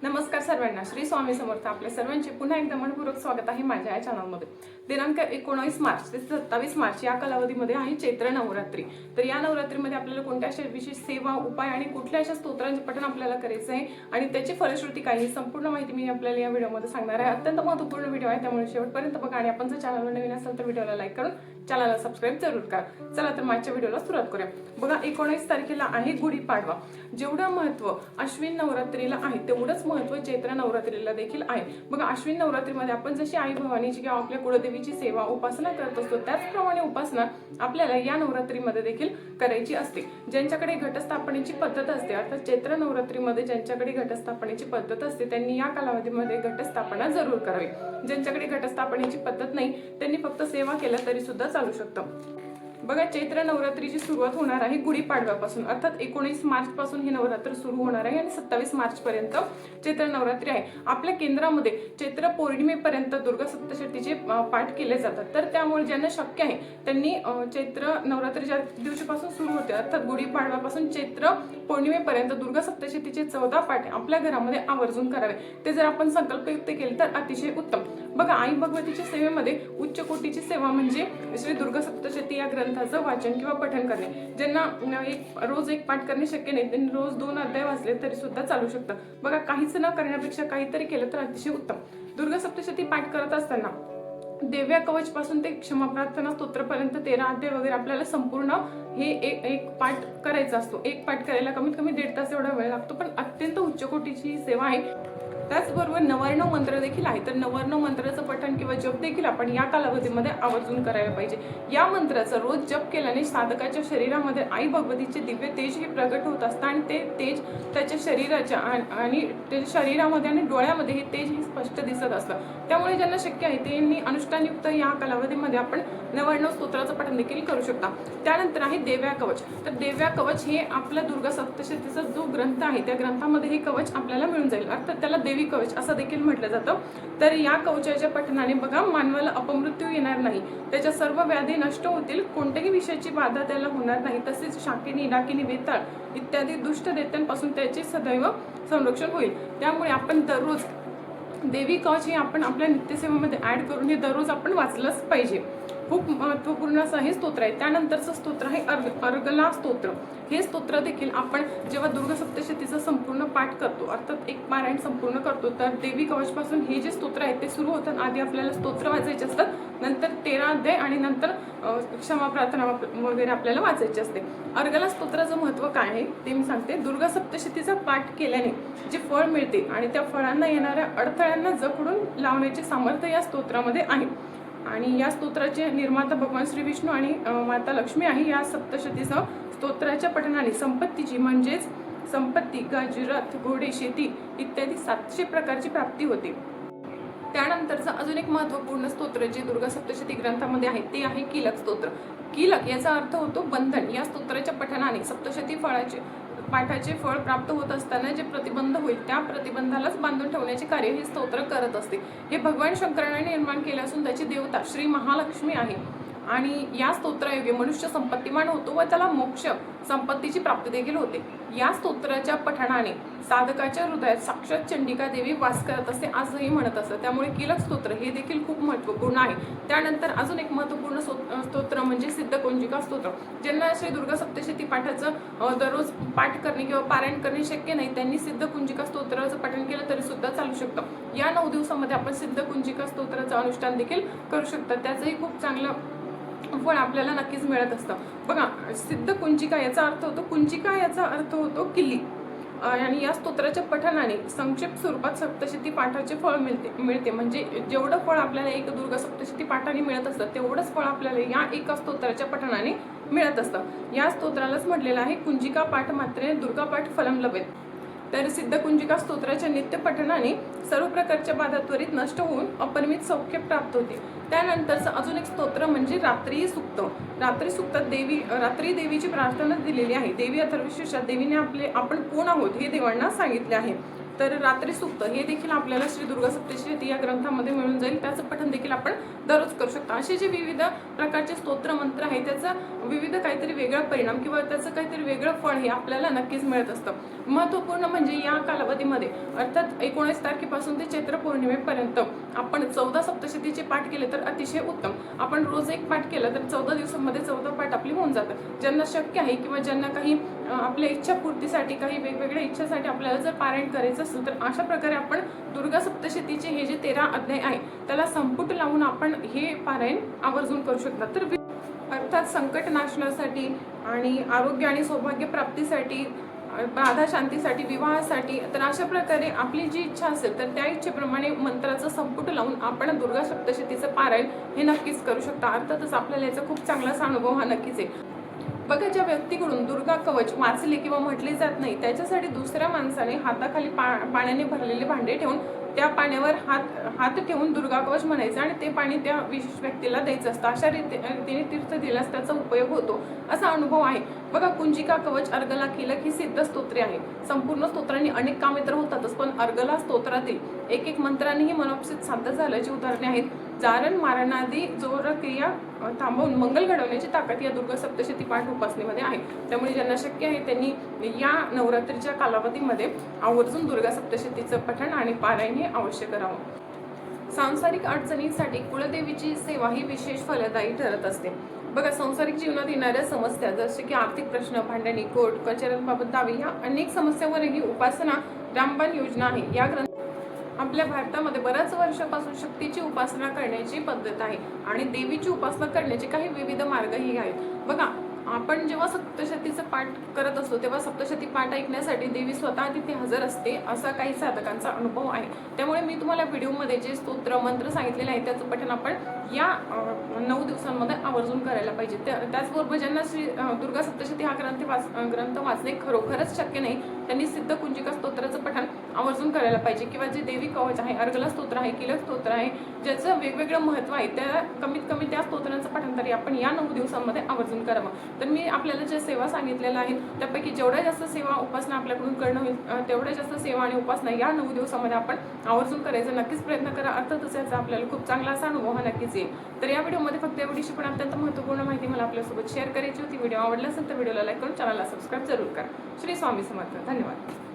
नमस्कार सर्वांना, श्री स्वामी समर्थ. आपल्या सर्वांचे पुन्हा एकदा मनपूर्वक स्वागत आहे माझ्या या चॅनलमध्ये. दिनांक 19 मार्च ते 27 मार्च या कालावधीमध्ये आहे चैत्र नवरात्री. तर या नवरात्रीमध्ये आपल्याला कोणत्या अशा विशेष सेवा, उपाय आणि कुठल्या अशा स्तोत्रांचे पठण आपल्याला करायचं आहे आणि त्याची फलश्रुती काय ही संपूर्ण माहिती मी आपल्याला या व्हिडिओमध्ये सांगणार आहे. अत्यंत महत्त्वपूर्ण व्हिडिओ आहे, त्यामुळे शेवटपर्यंत बघा आणि आपण जर चॅनलवर नवीन असाल तर व्हिडिओला लाईक करून चॅनलला सबस्क्राईब जरूर करा. चला तर मागच्या व्हिडिओला सुरुवात करूया. बघा 19 तारखेला आहे गुढीपाडवा. जेवढं महत्त्व अश्विन नवरात्रीला आहे तेवढंच महत्त्व चैत्र नवरात्रीला देखील आहे. बघा अश्विन नवरात्रीमध्ये आपण जशी आई भवानीची किंवा आपल्या कुलदेवीची सेवा उपासना करत असतो त्याचप्रमाणे उपासना आपल्याला या नवरात्रीमध्ये देखील करायची असते. ज्यांच्याकडे घटस्थापनेची पद्धत असते, अर्थात चैत्र नवरात्रीमध्ये ज्यांच्याकडे घटस्थापनेची पद्धत असते त्यांनी या कालावधीमध्ये घटस्थापना जरूर करावी. ज्यांच्याकडे घटस्थापनेची पद्धत नाही त्यांनी फक्त सेवा केलं तरी सुद्धा चालू शकतं. बघा चैत्र नवरात्रीची सुरुवात होणार आहे गुढीपाडव्यापासून, अर्थात 19 मार्च पासून ही नवरात्र सुरू होणार आहे आणि 27 मार्च पर्यंत चैत्र नवरात्री आहे. आपल्या केंद्रामध्ये चैत्र पौर्णिमेपर्यंत दुर्गा सप्तशतीचे पाठ केले जातात. तर त्यामुळे ज्यांना शक्य आहे त्यांनी चैत्र नवरात्रीच्या दिवशीपासून सुरू होते, अर्थात गुढीपाडव्यापासून चैत्र पौर्णिमेपर्यंत दुर्गा सप्तशतीचे 14 पाठ आपल्या घरामध्ये आवर्जून करावे. ते जर आपण संकल्पयुक्त केले तर अतिशय उत्तम. बघा आई भगवतीच्या सेवेमध्ये उच्च कोटीची सेवा म्हणजे श्री दुर्गा सप्तशती या ग्रंथाचं वाचन किंवा पठण करणे. ज्यांना रोज एक पाठ करणे शक्य नाही त्यांनी रोज 2 अध्याय वाचले तरी सुद्धा चालू शकतं. बघा काहीच न करण्यापेक्षा काहीतरी केलं तर अतिशय उत्तम. दुर्गा सप्तशती पाठ करत असताना देव्या कवच पासून ते क्षमा प्रार्थना स्तोत्रपर्यंत 13 अध्याय वगैरे आपल्याला संपूर्ण हे एक पाठ करायचा असतो. एक पाठ करायला कमीत कमी 1.5 तास एवढा वेळ लागतो, पण अत्यंत उच्च कोटीची सेवा आहे. त्याचबरोबर नवार्णव मंत्र देखील आहे. तर नवार्णव मंत्राचं पठण किंवा जप देखील आपण या कालावधीमध्ये आवर्जून करायला पाहिजे. या मंत्राचा रोज जप केल्याने साधकाच्या शरीरामध्ये आई भगवतीचे दिव्य तेज हे प्रगट होत असतं आणि ते तेज त्याच्या शरीराच्या आणि त्याच्या शरीरामध्ये आणि डोळ्यामध्ये हे तेज हे स्पष्ट दिसत असतं. त्यामुळे ज्यांना शक्य आहे त्यांनी अनुष्ठानयुक्त या कालावधीमध्ये आपण नवार्णव स्तोत्राचं पठण देखील करू शकता. त्यानंतर आहे देव्या कवच. तर देव्या कवच हे आपल्या दुर्गा सप्तशतीचा जो ग्रंथ आहे त्या ग्रंथामध्ये हे कवच आपल्याला मिळून जाईल, अर्थात त्याला देवी कवच असं देखील म्हटलं जातं. तर या कवचाच्या पठणाने बघा मानवाला अपमृत्यू येणार नाही, त्याच्या सर्व व्याधी नष्ट होतील, कोणत्याही विषयाची बाधा त्याला होणार नाही, तसेच शाकिनी, डाकिनी, वेताळ इत्यादी दुष्ट दैत्यांपासून त्याचे सदैव संरक्षण होईल. त्यामुळे आपण दररोज देवी कवच हे आपण आपल्या नित्यसेवेमध्ये ऍड करून हे दररोज आपण वाचलंच पाहिजे. खूप महत्त्वपूर्ण असं हे स्तोत्र आहे. त्यानंतरचं स्तोत्र आहे अर्गला स्तोत्र. हे स्तोत्र देखील आपण जेव्हा दुर्गा सप्तशतीचा संपूर्ण पाठ करतो, अर्थात एक पारायण संपूर्ण करतो, तर देवी कवच पासून हे जे स्तोत्र आहे ते सुरू होतात. आधी आपल्याला स्तोत्र वाचायचे असतात, नंतर 13 अध्याय आणि नंतर क्षमा प्रार्थना वगैरे आपल्याला वाचायची असते. अर्गला स्तोत्राचं महत्त्व काय आहे ते मी सांगते. दुर्गा सप्तशतीचा पाठ केल्याने जे फळ मिळते आणि त्या फळांना येणाऱ्या अडथळ्यांना जखडून लावण्याचे सामर्थ्य या स्तोत्रामध्ये आहे. आणि या स्तोत्राचे निर्माता भगवान श्री विष्णू आणि माता लक्ष्मी आहे. या सप्तशतीचं स्तोत्राच्या पठणाने संपत्तीची म्हणजेच संपत्ती, गाजी, रथ, घोडे, शेती इत्यादी 700 प्रकारची प्राप्ती होते. त्यानंतरचं अजून एक महत्त्वपूर्ण स्तोत्र जे दुर्गा सप्तशती ग्रंथामध्ये आहे ते आहे कीलक स्तोत्र. कीलक याचा अर्थ होतो बंधन. या स्तोत्राच्या पठणाने सप्तशती पाठाचे फळ प्राप्त होत असताना जे प्रतिबंध होईल त्या प्रतिबंधालाच बांधून ठेवण्याचे कार्य हे स्तोत्र करत असते. हे भगवान शंकराने निर्माण केले असून त्याची देवता श्री महालक्ष्मी आहे आणि या स्तोत्रायोगे मनुष्य संपत्तिमान होतो व त्याला मोक्ष संपत्तीची प्राप्ती देखील होते. या स्तोत्राच्या पठणाने साधकाच्या हृदयात साक्षात चंडिका देवी वास करत असते असंही म्हणत असतं. त्यामुळे कीलक स्तोत्र हे देखील खूप महत्त्वपूर्ण आहे. त्यानंतर अजून एक महत्त्वपूर्ण स्तोत्र म्हणजे सिद्धकुंजिका स्तोत्र. ज्यांना श्री दुर्गा सप्तशती पाठाचं दररोज पाठ करणे किंवा पारायण करणे शक्य नाही त्यांनी सिद्धकुंजिका स्तोत्राचं पठण केलं तरी सुद्धा चालू शकतं. या 9 दिवसामध्ये आपण सिद्धकुंजिका स्तोत्राचं अनुष्ठान देखील करू शकतो. त्याचंही खूप चांगलं फळ आपल्याला नक्कीच मिळत असतं. बघा सिद्ध कुंजिका याचा अर्थ होतो, कुंजिका याचा अर्थ होतो किल्ली. आणि या स्तोत्राच्या पठणाने संक्षिप्त स्वरूपात सप्तशती पाठाचे फळ मिळते. म्हणजे जेवढं फळ आपल्याला एक दुर्गा सप्तशती पाठाने मिळत असतं तेवढंच फळ आपल्याला या एका स्तोत्राच्या पठणाने मिळत असतं. या स्तोत्रालाच म्हटलेलं आहे कुंजिका पाठ मात्रे दुर्गा पाठ फलम लभेत. तर सिद्धकुंजिका स्तोत्राच्या नित्य पठणाने सर्व प्रकारच्या बाधा त्वरित नष्ट होऊन अपरिमित सौख्य प्राप्त होते. त्यानंतरचं अजून एक स्तोत्र म्हणजे रात्री सुक्त. रात्री सुक्तात रात्री देवीची प्रार्थना दिलेली आहे. देवी अथर्वशीर्षात देवीने आपण कोण आहोत हे देवांना सांगितले आहे. तर रात्री सुक्त हे देखील आपल्याला श्री दुर्गा सप्तशती या ग्रंथामध्ये मिळून जाईल. त्याचं पठण देखील आपण दररोज करू शकतो. असे जे विविध प्रकारचे स्तोत्र मंत्र आहे त्याचा विविध काहीतरी वेगळा परिणाम किंवा त्याचं काहीतरी वेगळं फळ हे आपल्याला नक्कीच मिळत असतं. महत्त्वपूर्ण म्हणजे या कालावधीमध्ये अर्थात 19 तारखेपासून ते चैत्र पौर्णिमेपर्यंत आपण 14 सप्तशतीचे पाठ केले तर अतिशय उत्तम. आपण रोज एक पाठ केलं तर 14 दिवसांमध्ये 14 पाठ आपली होऊन जातात. ज्यांना शक्य आहे किंवा ज्यांना काही आपल्या इच्छापूर्तीसाठी काही वेगवेगळ्या इच्छासाठी आपल्याला जर पारायण करायचं असेल तर अशा प्रकारे आपण दुर्गा सप्तशतीचे हे जे 13 अध्याय आहे त्याला संपुट लावून आपण हे पारायण आवर्जून करू शकतात. तर अर्थात संकट नाशनासाठी आणि आरोग्य आणि सौभाग्य प्राप्तीसाठी, बाधा शांतीसाठी, विवाहासाठी, तर अशा प्रकारे आपली जी इच्छा असेल तर त्या इच्छेप्रमाणे मंत्राचं संपुट लावून आपण दुर्गा सप्तशतीचं पारायण हे नक्कीच करू शकता. अर्थातच आपल्याला याचा खूप चांगलासा अनुभव हा नक्कीच आहे. बघा, ज्या व्यक्तीकडून दुर्गा कवच वाचले किंवा म्हटले जात नाही त्याच्यासाठी दुसऱ्या माणसाने हाताखाली पाण्याने भरलेले भांडे ठेवून त्या पाण्यावर हात ठेवून दुर्गा कवच म्हणायचं आणि ते पाणी त्या विशेष व्यक्तीला द्यायचं असतं. अशा रीतीने तीर्थ दिल्यास त्याचा उपयोग होतो असा अनुभव आहे. बघा, कुंजिका कवच, अर्गला, कीलक ही सिद्ध स्तोत्रे आहे. संपूर्ण स्तोत्रांनी अनेक कामे तर होतातच, पण अर्गला स्तोत्रातील एक मंत्रानेही मनोपसित साध्य झाल्याची उदाहरणे आहेत. जारण मारणादी जोर क्रिया थांबवून मंगल घडवण्याची ताकद या दुर्गा सप्तशती पाठ उपासनेमध्ये आहे. त्यामुळे ज्यांना शक्य आहे त्यांनी या नवरात्रीच्या कालावधीमध्ये आवर्जून दुर्गा सप्तशतीचं पठण आणि पारायण हे अवश्य करावं. सांसारिक अडचणींसाठी कुलदेवीची सेवा ही विशेष फलदायी ठरत असते. बघा, सांसारिक जीवनात येणाऱ्या समस्या जसे की आर्थिक प्रश्न, भांडणी, कोर्ट कचेऱ्यांबाबत दावे या अनेक समस्यांवरही उपासना रामबाण योजना आहे. या ग्रंथ आपल्या भारतामध्ये बऱ्याच वर्षापासून शक्तीची उपासना करण्याची पद्धत आहे आणि देवीची उपासना करण्याचे काही विविध मार्गही आहेत. बघा, आपण जेव्हा सप्तशतीचं पाठ करत असतो तेव्हा सप्तशती पाठ ऐकण्यासाठी देवी स्वतः तिथे हजर असते असा काही साधकांचा अनुभव आहे. त्यामुळे मी तुम्हाला व्हिडिओमध्ये जे स्तोत्र मंत्र सांगितलेले आहे त्याचं पठण आपण या 9 दिवसांमध्ये आवर्जून करायला पाहिजे. त्याचबरोबर ज्यांना श्री दुर्गा सप्तशती हा ग्रंथ वाचणे खरोखरच शक्य नाही त्यांनी सिद्ध कुंजिका स्तोत्राचं पठण आवर्जून करायला पाहिजे किंवा जे देवी कवच आहे, अर्गला स्तोत्र आहे, कीलक स्तोत्र आहे, ज्याचं वेगवेगळं महत्त्व आहे त्या कमीत कमी त्या स्तोत्रांचं पठण तरी आपण या 9 दिवसांमध्ये आवर्जून करावं. तर मी आपल्याला ज्या सेवा सांगितलेल्या आहेत त्यापैकी जेवढ्या जास्त सेवा उपासना आपल्याकडून करणं होईल तेवढ्या जास्त सेवा आणि उपासना या 9 दिवसामध्ये आपण आवर्जून करायचा नक्कीच प्रयत्न करा. अर्थातच याचा आपल्याला खूप चांगला असा अनुभव हा नक्कीच येईल. तर या व्हिडिओमध्ये फक्त एवढीशी पण अत्यंत महत्त्वपूर्ण माहिती मला आपल्यासोबत शेअर करायची होती. व्हिडिओ आवडला असेल तर व्हिडिओला लाईक करून चॅनलला सबस्क्राईब जरूर करा. श्री स्वामी समर्थ. धन्यवाद.